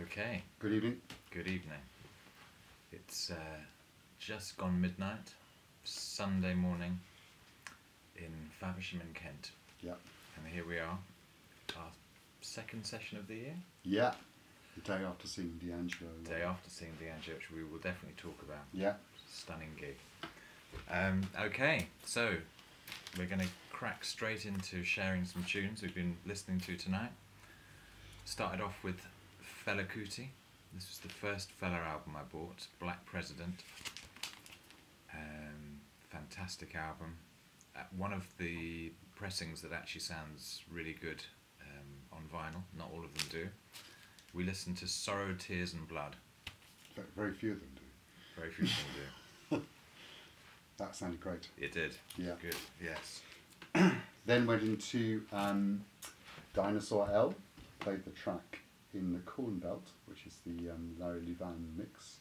Okay. Good evening. Good evening. It's just gone midnight, Sunday morning in Faversham in Kent. Yeah. And here we are, our second session of the year. Yeah. The day after seeing DAngelo. Day after seeing DAngelo, which we will definitely talk about. Yeah. Stunning gig. Okay, so we're going to crack straight into sharing some tunes we've been listening to tonight. Started off with Fela Kuti. This was the first Fela album I bought, Black President. Fantastic album. One of the pressings that actually sounds really good on vinyl. Not all of them do. We listened to Sorrow, Tears and Blood. Very few of them do. Very few of them do. That sounded great. It did. Yeah. Good, yes. Then went into Dinosaur L. Played the track In the Corn Belt, which is the Larry Liebman mix.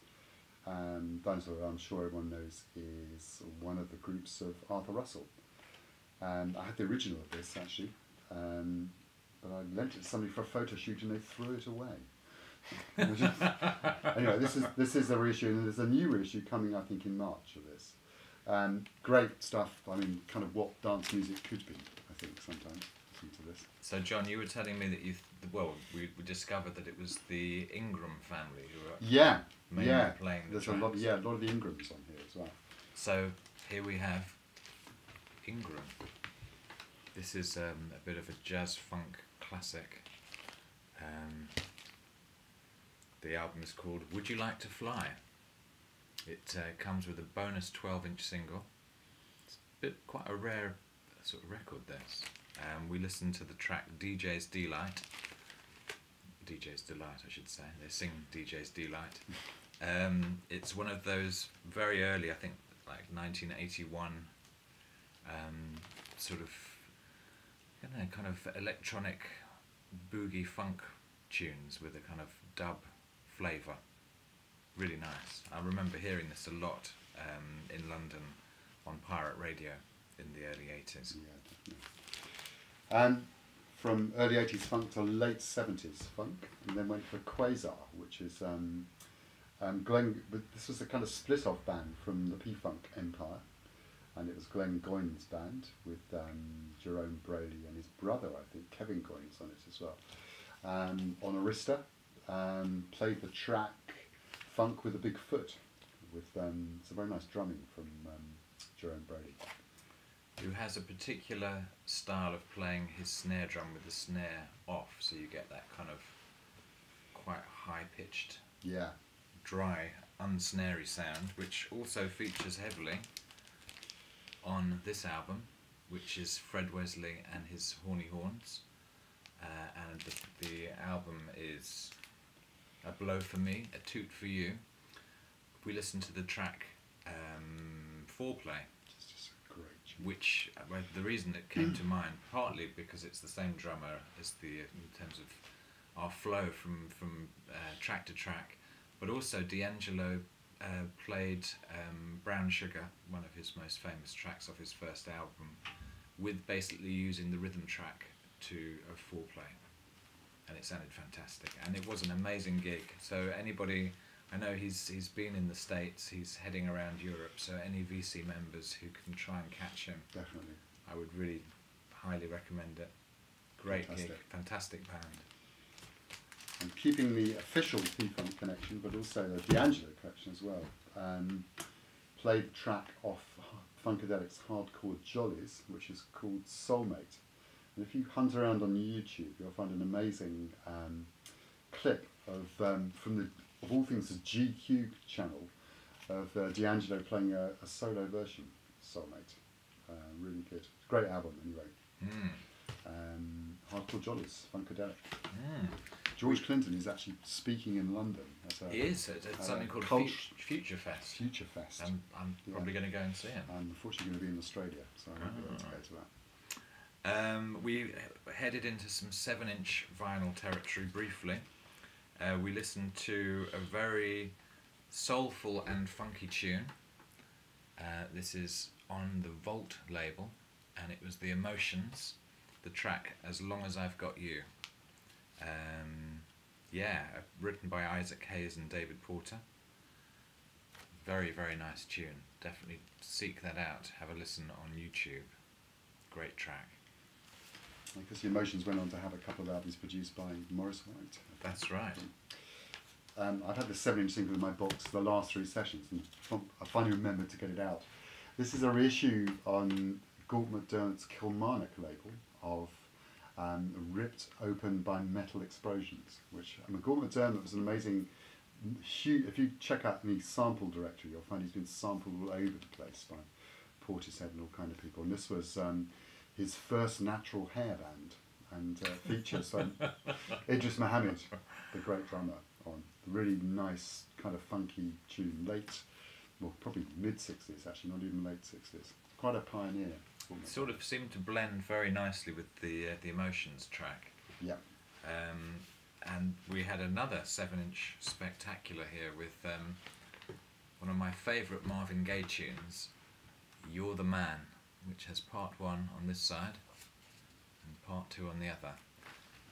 Dinosaur L, I'm sure everyone knows, is one of the groups of Arthur Russell. I had the original of this actually, but I lent it to somebody for a photo shoot and they threw it away. Anyway, this is a reissue, and there's a new reissue coming, I think, in March of this. Great stuff. I mean, kind of what dance music could be, I think, sometimes. To this. So, John, you were telling me that we discovered that it was the Ingram family who were mainly playing the There's tracks. a lot of the Ingrams on here as well. So here we have Ingram. This is a bit of a jazz funk classic. The album is called Would You Like to Fly? It comes with a bonus 12-inch single. It's quite a rare sort of record, this. We listened to the track DJ's Delight. DJ's Delight, I should say. They sing DJ's Delight. It's one of those very early, I think, like 1981, sort of, kind of electronic boogie funk tunes with a kind of dub flavour. Really nice. I remember hearing this a lot in London on pirate radio in the early 80s. Yeah, definitely. And from early 80s funk to late 70s funk, and then went for Quasar, which is this was a kind of split-off band from the P-Funk empire, and it was Glenn Goyne's band with Jerome Braley and his brother, I think, Kevin Goynes on it as well. On Arista, played the track Funk with a Big Foot, with some very nice drumming from Jerome Braley. Who has a particular style of playing his snare drum with the snare off, so you get that kind of quite high-pitched, dry, unsnary sound, which also features heavily on this album, which is Fred Wesley and his Horny Horns, and the album is A Blow for Me, A Toot for You. We listen to the track Foreplay, which the reason it came to mind, partly because it's the same drummer as in terms of our flow from track to track, but also DAngelo played Brown Sugar, one of his most famous tracks off his first album, with basically using the rhythm track to a foreplay, and it sounded fantastic, and it was an amazing gig. So anybody, I know he's been in the States, he's heading around Europe, so any VC members who can try and catch him, definitely, I would really highly recommend it. Great gig, fantastic band. And keeping the official P-Funk connection, but also the DAngelo connection as well, played the track off Funkadelic's Hardcore Jollies, which is called Soulmate. And if you hunt around on YouTube, you'll find an amazing clip of of all things, the GQ channel of DAngelo playing a solo version of Soulmate. Really good. Great album, anyway. Hardcore Jollies, Funkadelic. George Clinton is actually speaking in London. He is. It's something called Future Fest. Future Fest. I'm probably going to go and see him. I'm unfortunately going to be in Australia, so I won't be able to go to that. We headed into some 7-inch vinyl territory briefly. We listened to a very soulful and funky tune. This is on the Vault label, and it was The Emotions, the track As Long As I've Got You. Yeah, written by Isaac Hayes and David Porter. Very, very nice tune. Definitely seek that out. Have a listen on YouTube. Great track. Because the Emotions went on to have a couple of albums produced by Maurice White. That's right. I've had this 7-inch single in my box the last 3 sessions, and I finally remembered to get it out. This is a reissue on Galt McDermott's Kilmarnock label of Ripped Open by Metal Explosions, which Galt McDermott was an amazing, huge, if you check out any sample directory, you'll find he's been sampled all over the place by Portishead and all kind of people. And this was his first natural hair band, and features Idris Muhammad, the great drummer, on really nice kind of funky tune, probably mid-60s actually, not even late 60s. Quite a pioneer. It sort of seemed to blend very nicely with the Emotions track. Yeah. And we had another 7-inch spectacular here with one of my favourite Marvin Gaye tunes, You're the Man, which has part 1 on this side and part 2 on the other,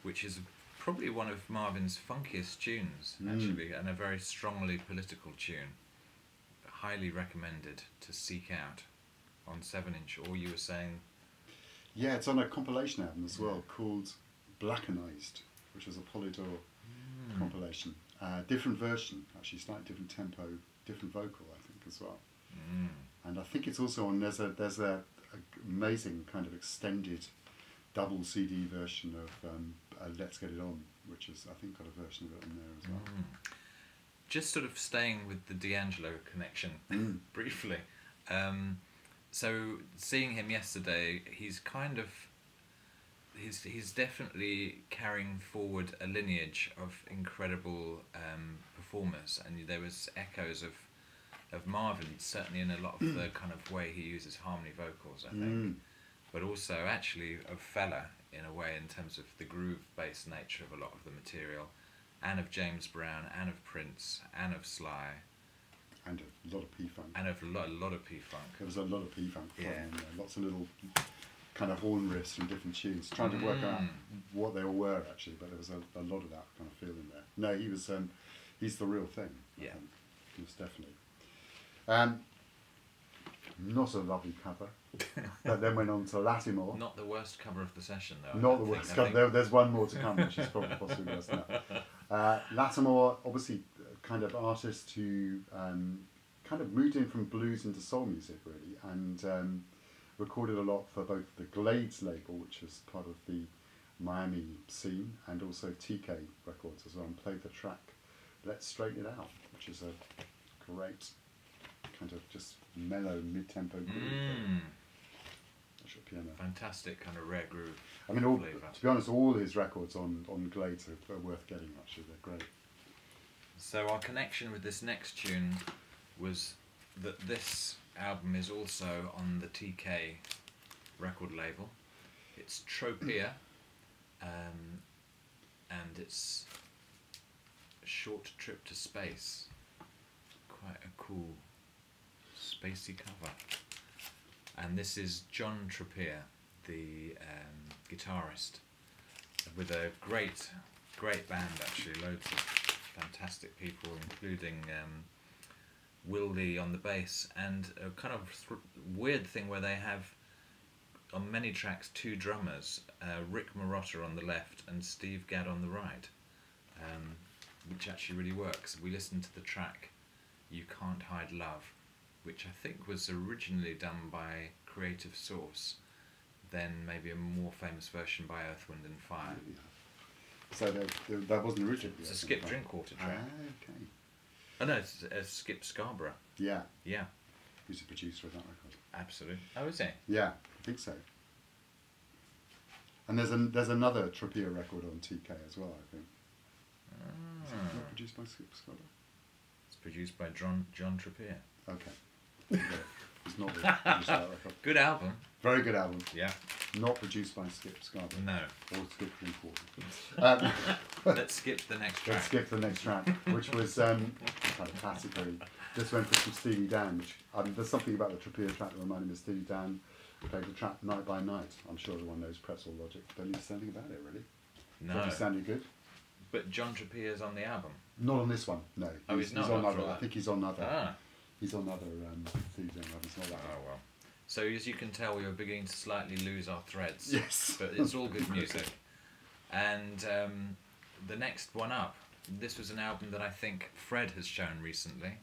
which is probably one of Marvin's funkiest tunes, actually, and a very strongly political tune. Highly recommended to seek out on 7-inch, or you were saying... Yeah, it's on a compilation album as well called Blackenized, which was a Polydor compilation. Different version, actually, slightly different tempo, different vocal, I think, as well. And I think it's also on, there's a amazing kind of extended double CD version of Let's Get It On, which is, I think, got a version of it in there as well. Just sort of staying with the DAngelo connection briefly. So seeing him yesterday, he's kind of, he's definitely carrying forward a lineage of incredible performers, and there was echoes of Marvin, certainly in a lot of the kind of way he uses harmony vocals, I think, but also actually of Fela in a way in terms of the groove-based nature of a lot of the material, and of James Brown, and of Prince, and of Sly. And a lot of P-Funk. And of a lot of P-Funk. There was a lot of P-Funk in there. Lots of little kind of horn riffs from different tunes, trying to work out what they all were actually, but there was a lot of that kind of feel in there. No, he was, he's the real thing. Yeah. He was definitely. Not a lovely cover, but then went on to Latimore. Not the worst cover of the session, though. Not the worst cover. There's one more to come, which is probably possibly worse than that. Latimore, obviously, kind of artist who kind of moved in from blues into soul music, really, and recorded a lot for both the Glades label, which was part of the Miami scene, and also TK Records as well, and played the track Let's Straighten It Out, which is a great kind of just mellow mid-tempo groove. Piano. Fantastic kind of rare groove. I mean, to be honest, all his records on Glades are worth getting, actually. They're great. So our connection with this next tune was that this album is also on the TK record label. It's Trochlear, and it's A Short Trip to Space. Quite a cool, spacey cover. And this is John Trochlear, the guitarist, with a great band, actually, loads of fantastic people, including Wildy on the bass, and a kind of weird thing where they have, on many tracks, 2 drummers, Rick Marotta on the left and Steve Gadd on the right, which actually really works. We listened to the track You Can't Hide Love, which I think was originally done by Creative Source, then maybe a more famous version by Earth, Wind and Fire. So that wasn't originally. It's a Skip Drinkwater track. Okay. Oh no, it's Skip Scarborough. Yeah. Yeah. Who's the producer of that record? Absolutely. Oh, is he? Yeah, I think so. And there's another Trochlear record on TK as well, I think. Is it not produced by Skip Scarborough? It's produced by John Trochlear. Okay. It's not produced by that record. Good album. Very good album. Yeah. Not produced by Skip Scarborough. No. Or Skip Drinkwater. Let's skip the next track. Let's skip the next track, which was kind of classic, really. This went for some Steely Dan, which there's something about the Trochlear track that reminded me of Steely Dan. Played the track Night by Night. I'm sure everyone knows Pretzel Logic. Don't need to say anything about it, really. No. Does it sounded good? But John Trochlear's on the album? Not on this one, no. He's not on after other. that. I think he's on other. Ah. He's on other season. It's not that one. Oh well. So as you can tell, we are beginning to slightly lose our threads. Yes. But it's all good music. And the next one up, this was an album that I think Fred has shown recently,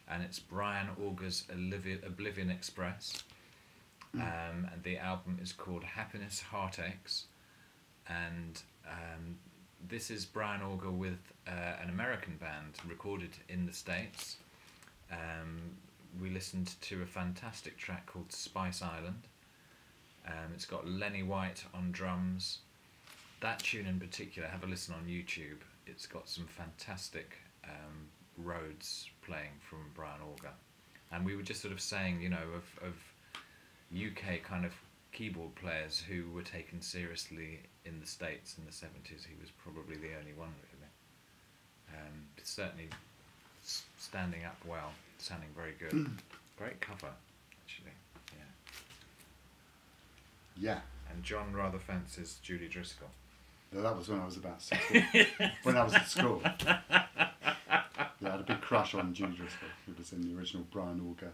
and it's Brian Auger's Oblivion Express. And the album is called Happiness Heartaches, and this is Brian Auger with an American band recorded in the States. We listened to a fantastic track called Spice Island. It's got Lenny White on drums. That tune in particular, have a listen on YouTube. It's got some fantastic Rhodes playing from Brian Auger. And we were just sort of saying, you know, of UK kind of keyboard players who were taken seriously in the States in the 70s, he was probably the only one really. Certainly standing up well, sounding very good. Great cover, actually. Yeah. And John rather fancies Julie Driscoll. No, that was when I was about 16. When I was at school. Yeah, I had a big crush on Julie Driscoll, who was in the original Brian Auger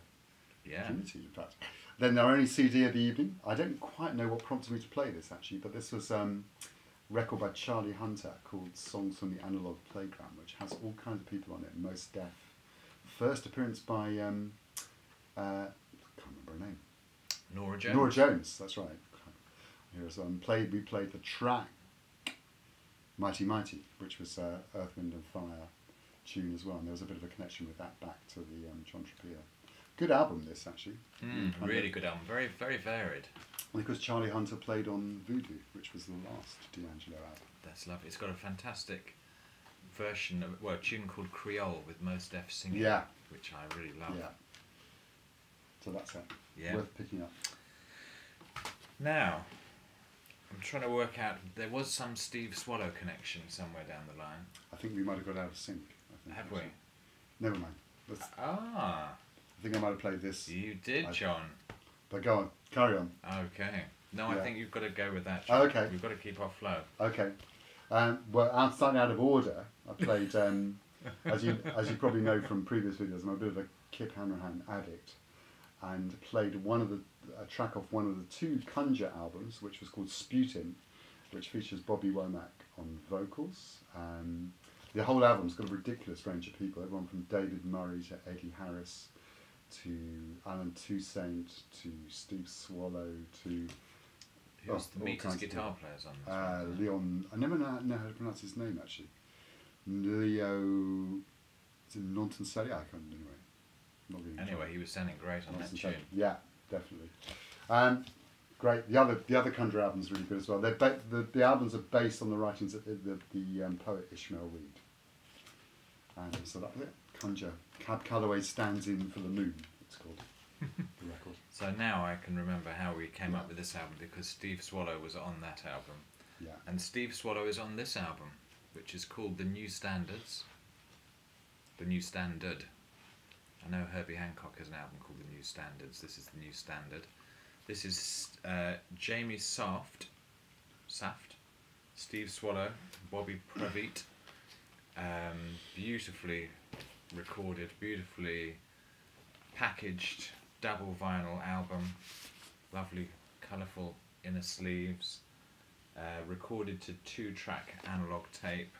Trinity, in fact. Then our only CD of the evening. I don't quite know what prompted me to play this, actually, but this was a record by Charlie Hunter called Songs from the Analog Playground, which has all kinds of people on it, Most Def. First appearance by, I can't remember her name. Norah Jones. Norah Jones, that's right. Here's we played the track Mighty Mighty, which was Earth, Wind and Fire tune as well, and there was a bit of a connection with that back to the John Trochlear. Good album, this, actually. Really good album, very, very varied. Because Charlie Hunter played on Voodoo, which was the last DAngelo album. That's lovely. It's got a fantastic version of, well, a tune called Creole with Most Def singing, which I really love. Yeah. So that's it. Yeah. Worth picking up. Now, I'm trying to work out, there was some Steve Swallow connection somewhere down the line. I think we might have got out of sync. Have we? Never mind. I think I might have played this. You did, John. But go on, carry on. Okay. No, I think you've got to go with that, John. Okay. We've got to keep our flow. Okay. Well, I'm starting out of order. I played, as you probably know from previous videos, I'm a bit of a Kip Hanrahan addict, and played a track off one of the two Conjure albums, which was called Sputin, which features Bobby Womack on vocals. The whole album's got a ridiculous range of people, everyone from David Murray to Eddie Harris, to Alan Toussaint, to Steve Swallow, to... Who's the Meters guitar players on this Leon... I never know how to pronounce his name, actually. Leo... Is it Nontansari? I can't anyway. Anyway, he was sounding great on that tune. Yeah, definitely. Great. The other Conjure album's really good as well. The albums are based on the writings of the poet Ishmael Reid. And so that was it. Conjure. Cab Calloway Stands In for the Moon, it's called. The record. So now I can remember how we came up with this album, because Steve Swallow was on that album. Yeah. And Steve Swallow is on this album, which is called The New Standards. The New Standard. I know Herbie Hancock has an album called The New Standards. This is The New Standard. This is Jamie Saft, Steve Swallow, Bobby Previtt. Beautifully recorded, beautifully packaged, double vinyl album. Lovely, colourful inner sleeves. Recorded to 2-track analog tape.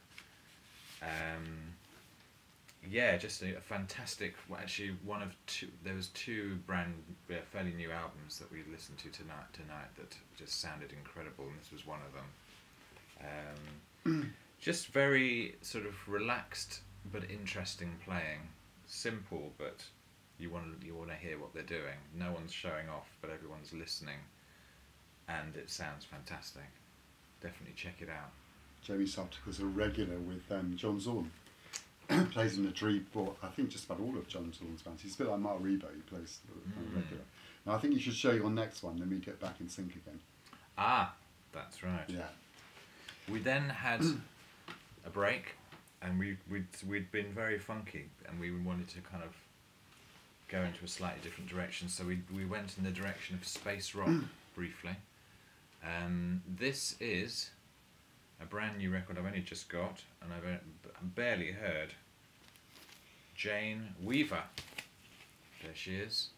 Yeah, just a fantastic. Well, actually, one of two. There was two fairly new albums that we listened to tonight that just sounded incredible, and this was one of them. Just very sort of relaxed but interesting playing. Simple, but you want to hear what they're doing. No one's showing off, but everyone's listening, and it sounds fantastic. Definitely check it out. Jamie Saft was a regular with John Zorn. Plays in the Dream, or I think just about all of John Zorn's bands. He's a bit like Mark Rebo, he plays regular. Now I think you should show your next one, then we get back in sync again. Ah, that's right. Yeah. We then had a break, and we'd been very funky, and we wanted to kind of go into a slightly different direction, so we went in the direction of space rock briefly. This is a brand new record I've only just got, and I've barely heard. Jane Weaver. There she is,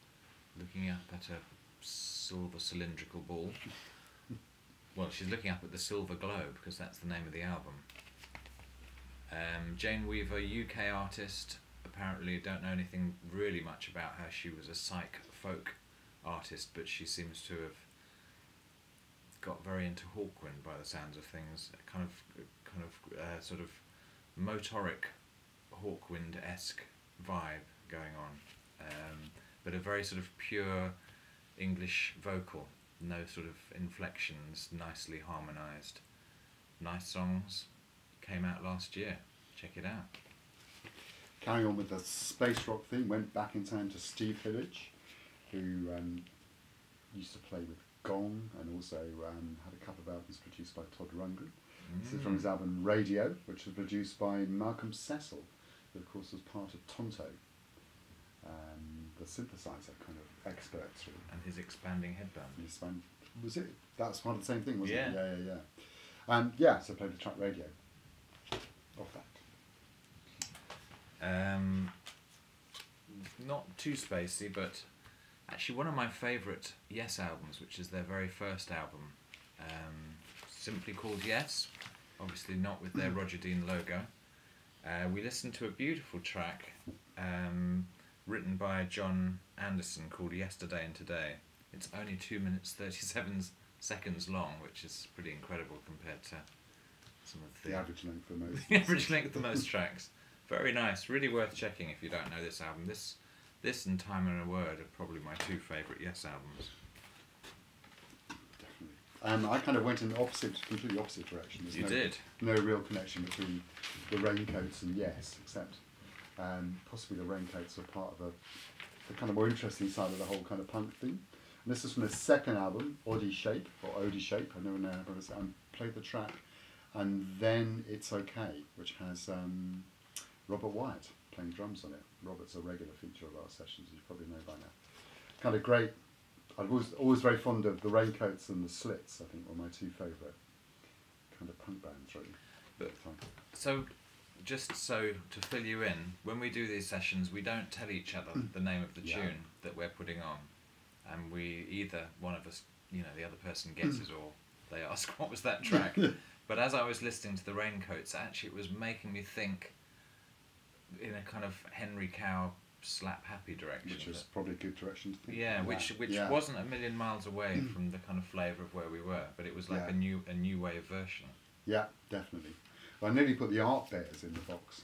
looking up at a silver cylindrical ball. Well, she's looking up at the silver globe, because that's the name of the album. Jane Weaver, UK artist. Apparently don't know anything really much about her. She was a psych folk artist, but she seems to have got very into Hawkwind by the sounds of things. A kind of sort of motoric Hawkwind-esque vibe going on, but a very sort of pure English vocal. No sort of inflections, nicely harmonised. Nice songs. Came out last year. Check it out. Carrying on with the space rock theme, went back in time to Steve Hillage, who used to play with Gong, and also had a couple of albums produced by Todd Rundgren. This is from his album Radio, which was produced by Malcolm Cecil, who of course was part of Tonto, the synthesizer kind of expert. Really. And his expanding headband. Was it? That's part of the same thing, wasn't it? Yeah. Yeah, so I played the track Radio off that. Not too spacey, but actually one of my favourite Yes albums, which is their very first album, simply called Yes, obviously not with their Roger Dean logo. We listened to a beautiful track written by John Anderson called Yesterday and Today. It's only 2 minutes 37 seconds long, which is pretty incredible compared to some of the average length for most. The average length of most tracks. Very nice, really worth checking if you don't know this album. This and Time and a Word are probably my two favourite Yes albums. Definitely. I kind of went in the completely opposite direction. You did? No real connection between the Raincoats and Yes, except possibly the Raincoats are part of the kind of more interesting side of the whole kind of punk thing. And this is from the second album, Oddie Shape, or Oddie Shape, I never know how to say it. I played the track, and then It's Okay, which has Robert Wyatt playing drums on it. Robert's a regular feature of our sessions, you probably know by now. Kind of great. I was always very fond of the Raincoats and the Slits, I think were my two favourite kind of punk bands, really. But, so, just so to fill you in, when we do these sessions, we don't tell each other the name of the tune that we're putting on. And we either, one of us, the other person guesses or they ask, what was that track? But as I was listening to the Raincoats, actually it was making me think in a kind of Henry Cow slap happy direction. Which was probably a good direction to think. Yeah, which wasn't a million miles away from the kind of flavour of where we were, but it was like a new wave version. Yeah, definitely. Well, I nearly put the Art Bears in the box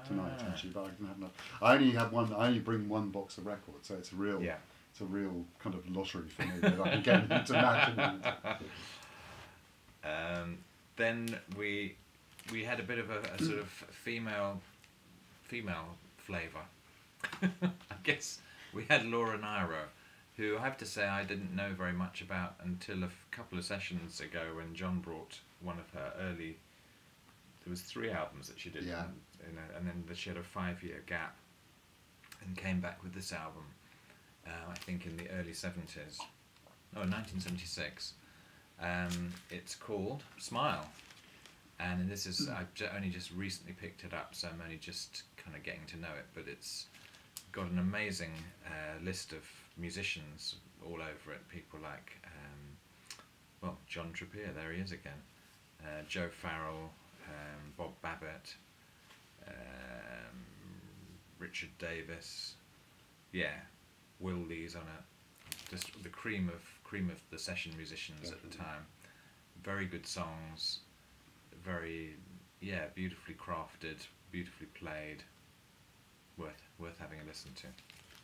tonight, actually, but I didn't have enough. I only bring one box of records, so it's a real kind of lottery for me that I can get into matching. Then we had a bit of a sort of female flavour. I guess we had Laura Nyro, who I have to say I didn't know very much about until a couple of sessions ago when John brought one of her early. There was 3 albums that she did, and then she had a 5-year gap, and came back with this album. I think in the early 70s. No, 1976. It's called Smile, and this is I've only just recently picked it up, so I'm only just kind of getting to know it. But it's got an amazing list of musicians all over it. People like John Trochlear, there he is again. Joe Farrell, Bob Babbitt, Richard Davis. Yeah, Will Lee's on it. Just the cream of the session musicians at the time. Very good songs, very beautifully crafted, beautifully played. Worth having a listen to.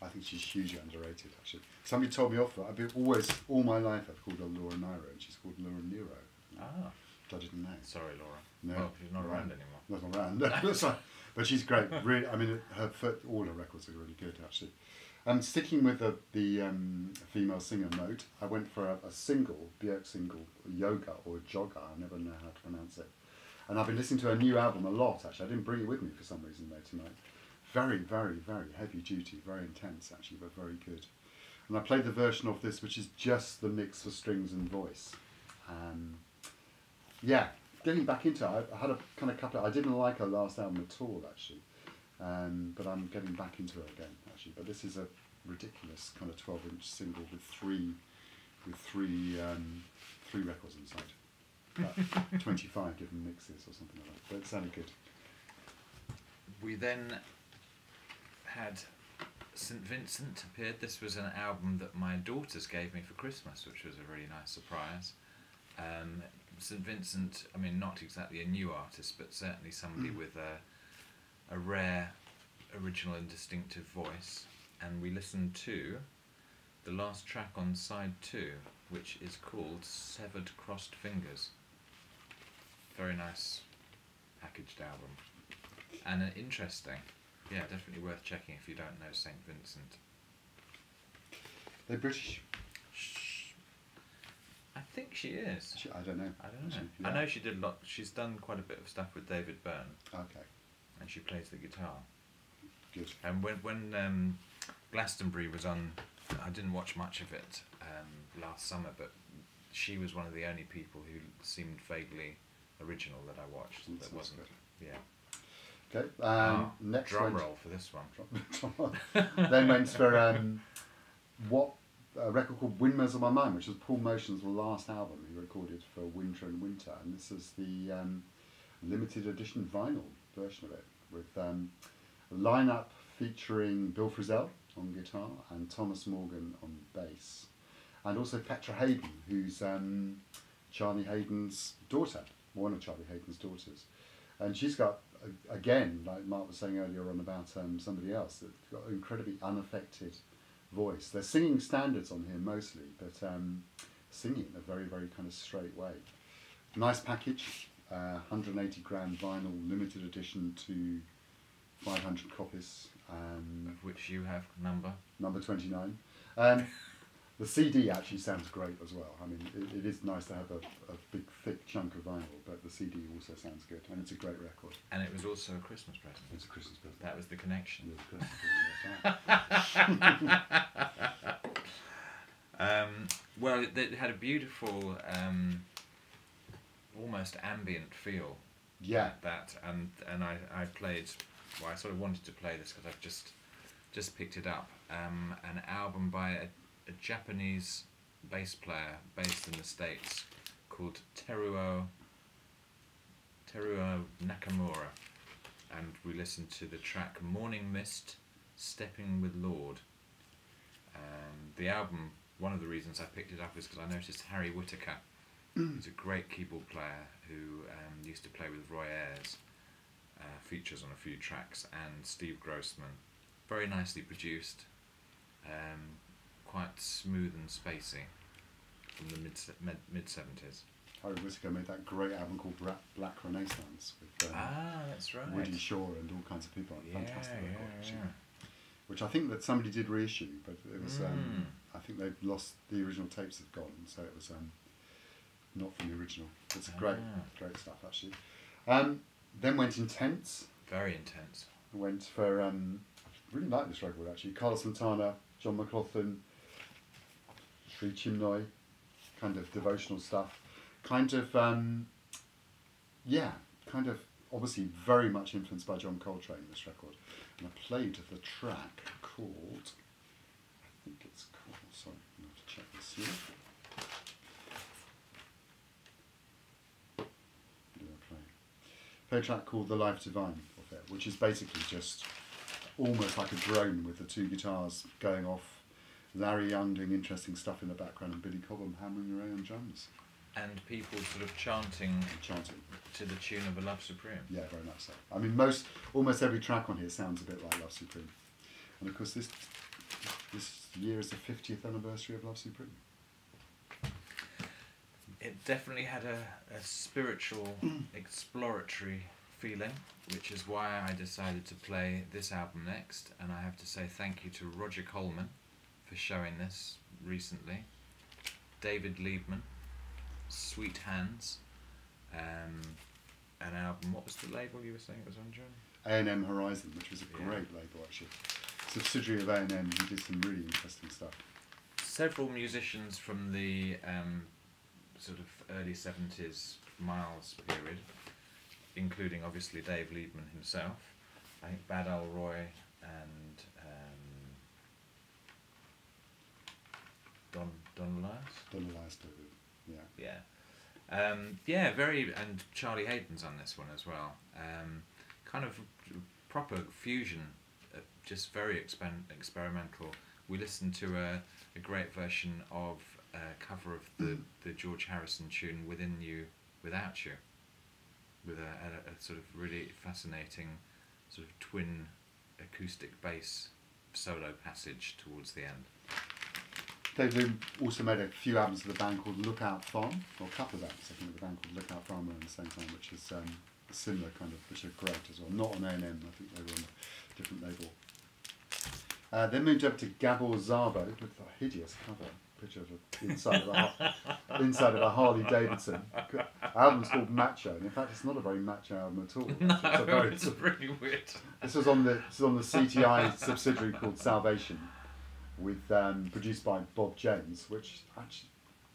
I think she's hugely underrated, actually. Somebody told me off. I've been all my life I've called her Laura Nyro, and she's called Laura Nero. Ah. I didn't know. Sorry, Laura. No, well, she's not around anymore. Not around. That's right. But she's great. Really, I mean, all her records are really good, actually. Sticking with the female singer note, I went for a single, Björk single, Yoga or Jogger, I never know how to pronounce it. And I've been listening to her new album a lot, actually. I didn't bring it with me for some reason, though, tonight. Very, very, very heavy duty, very intense, actually, but very good. And I played the version of this, which is just the mix for strings and voice. getting back into it. I had a kind of couple. I didn't like her last album at all, actually, but I'm getting back into her again, actually. But this is a ridiculous kind of 12-inch single with three records inside. 25 different mixes or something like that. But it sounded good. We then had St. Vincent appeared. This was an album that my daughters gave me for Christmas, which was a really nice surprise. St. Vincent, I mean, not exactly a new artist, but certainly somebody with a rare, original and distinctive voice. And we listened to the last track on side 2, which is called Severed Crossed Fingers. Very nice packaged album. And interesting. Yeah, definitely worth checking if you don't know St. Vincent. They're British. I think she is. I don't know. I know she did a lot. She's done quite a bit of stuff with David Byrne. Okay. And she plays the guitar. Good. And when Glastonbury was on, I didn't watch much of it last summer, but she was one of the only people who seemed vaguely original that I watched. That wasn't. Good. Yeah. Okay. Next drum roll for this one. Then went for a record called Windmills of My Mind, which was Paul Motion's last album he recorded for Winter and Winter, and this is the limited edition vinyl version of it, with a lineup featuring Bill Frisell on guitar and Thomas Morgan on bass, and also Petra Hayden, who's Charlie Hayden's daughter, one of Charlie Hayden's daughters, and she's got, again, like Mark was saying earlier on about somebody else, that's got an incredibly unaffected voice. They're singing standards on here mostly, but singing in a very, very kind of straight way. Nice package, 180 gram vinyl, limited edition to 500 copies. Of which you have number 29. The CD actually sounds great as well. I mean, it is nice to have a big, thick chunk of vinyl, but the CD also sounds good, and it's a great record. And it was also a Christmas present. It's a Christmas present. That was the connection. It was a Christmas present, well, it had a beautiful, almost ambient feel. Yeah. That and I played. Well, I sort of wanted to play this because I've just picked it up. An album by a Japanese bass player based in the States called Teruo Nakamura, and we listened to the track Morning Mist, Stepping with Lord. The album, one of the reasons I picked it up is because I noticed Harry Whittaker, who's a great keyboard player who used to play with Roy Ayers, features on a few tracks, and Steve Grossman. Very nicely produced, quite smooth and spacey, from the mid-70s. Harry Whittaker made that great album called Black Renaissance with that's right. Woody Shaw and all kinds of people. Fantastic record, actually. Yeah. Which I think that somebody did reissue, but it was I think they've lost, the original tapes have gone, so it was not from the original. It's great stuff actually. Then went Intense. Very intense. Went for I really like this record actually. Carlos Santana, John McLaughlin, Sri Chinmoy, kind of devotional stuff. Kind of obviously very much influenced by John Coltrane, this record. And I played the track called, I think it's called, sorry, I'm going to have to check this here. Play a track called The Life Divine of it, which is basically just almost like a drone with the two guitars going off, Larry Young doing interesting stuff in the background, and Billy Cobham hammering away on drums. And people sort of chanting to the tune of A Love Supreme. Yeah, very much so. I mean, almost every track on here sounds a bit like Love Supreme. And of course this year is the 50th anniversary of Love Supreme. It definitely had a spiritual, exploratory feeling, which is why I decided to play this album next. And I have to say thank you to Roger Coleman for showing this recently. David Liebman, Sweet Hands, an album. What was the label you were saying it was on, John? A&M Horizon, which was a great label actually. Subsidiary of A&M, who did some really interesting stuff. Several musicians from the sort of early 70s Miles period, including obviously Dave Liebman himself. I think Bad Al Roy and Don Elias David, yeah, very, and Charlie Hayden's on this one as well. Kind of proper fusion, just very experimental. We listened to a great version of a cover of the George Harrison tune "Within You, Without You," with a sort of really fascinating sort of twin acoustic bass solo passage towards the end. Dave also made a few albums with a band called Lookout Farm, or a couple of albums, I think, with a band called Lookout Farm around the same time, which is a similar kind of, which are great as well. Not on A&M, I think they were on a different label. Then moved up to Gabor Szabo with a hideous cover picture of inside of a Harley Davidson. Album's called Macho, and in fact it's not a very macho album at all. No, it's really weird. This was on the CTI subsidiary called Salvation, with produced by Bob James, which actually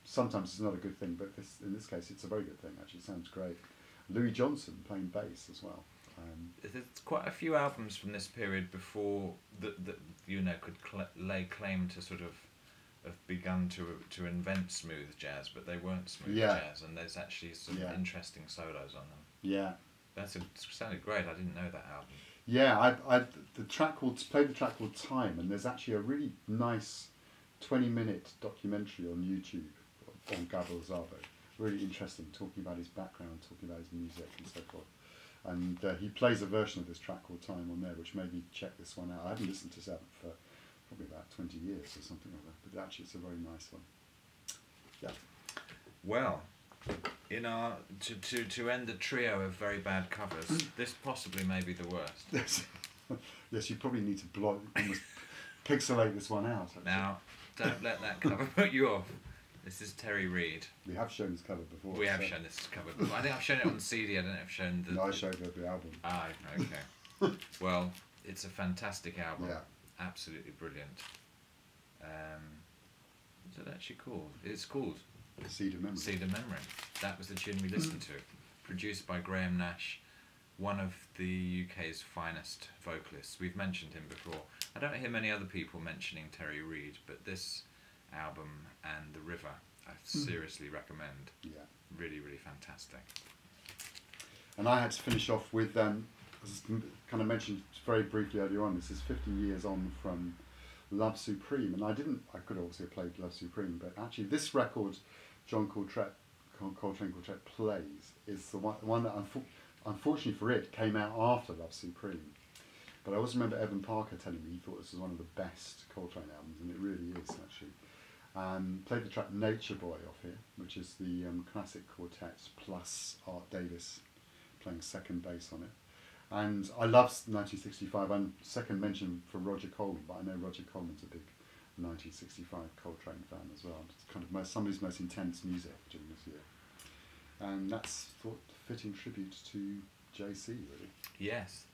sometimes is not a good thing, but in this case it's a very good thing. Actually, it sounds great. Louie Johnson playing bass as well. There's quite a few albums from this period before that could lay claim to sort of have begun to invent smooth jazz, but they weren't smooth jazz, and there's actually some interesting solos on them. Yeah, sounded great. I didn't know that album. Yeah, I played the track called Time, and there's actually a really nice 20-minute documentary on YouTube on Gabor Szabo. Really interesting, talking about his background, talking about his music and so forth. And he plays a version of this track called Time on there, which made me check this one out. I haven't listened to this album for probably about 20 years or something like that, but actually it's a very nice one. Yeah. Well, in our to end the trio of very bad covers, this possibly may be the worst. Yes, you probably need to almost pixelate this one out. Actually. Now, don't let that cover put you off. This is Terry Reid. We have shown this cover before. We have shown this cover before. I think I've shown it on CD. I don't know if I've shown the... No, I showed the album. Ah, okay. Well, it's a fantastic album. Yeah. Absolutely brilliant. What's it actually called? It's called... Seed of Memory. Seed of Memory. That was the tune we listened to. Produced by Graham Nash, one of the UK's finest vocalists. We've mentioned him before. I don't hear many other people mentioning Terry Reid, but this album and The River I seriously recommend. Yeah. Really, really fantastic. And I had to finish off with, as kind of mentioned very briefly earlier on, this is 50 years on from Love Supreme, and I could obviously have played Love Supreme, but actually this record John Coltrane Quartet plays is the one that unfortunately for it came out after Love Supreme. But I always remember Evan Parker telling me he thought this was one of the best Coltrane albums, and it really is actually. Played the track Nature Boy off here, which is the classic quartet plus Art Davis playing second bass on it. And I love 1965. I'm second mention for Roger Coleman, but I know Roger Coleman's a big 1965 Coltrane fan as well. It's kind of some of his most intense music during this year. And that's thought fitting tribute to JC, really. Yes.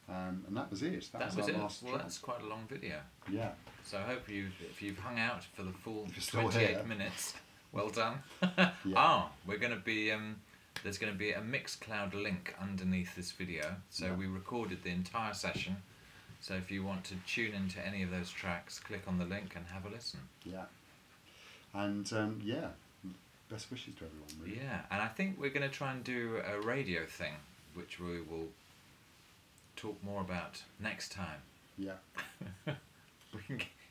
And that was it. That was our last track. That's quite a long video. Yeah. So I hope if you've hung out for the full 28 minutes, well done. Yeah. We're going to be there's going to be a Mixcloud link underneath this video. So we recorded the entire session. So if you want to tune into any of those tracks, click on the link and have a listen. Yeah. And best wishes to everyone, really. Yeah, and I think we're going to try and do a radio thing, which we will talk more about next time. Yeah.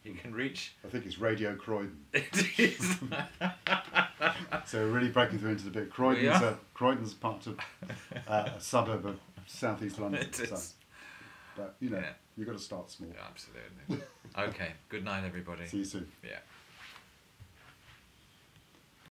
You can reach... I think it's Radio Croydon. It is. So we're really breaking through into the bit. Croydon's part of a suburb of southeast London. It is. But, you've got to start small. Absolutely. Okay, good night, everybody. See you soon. Yeah.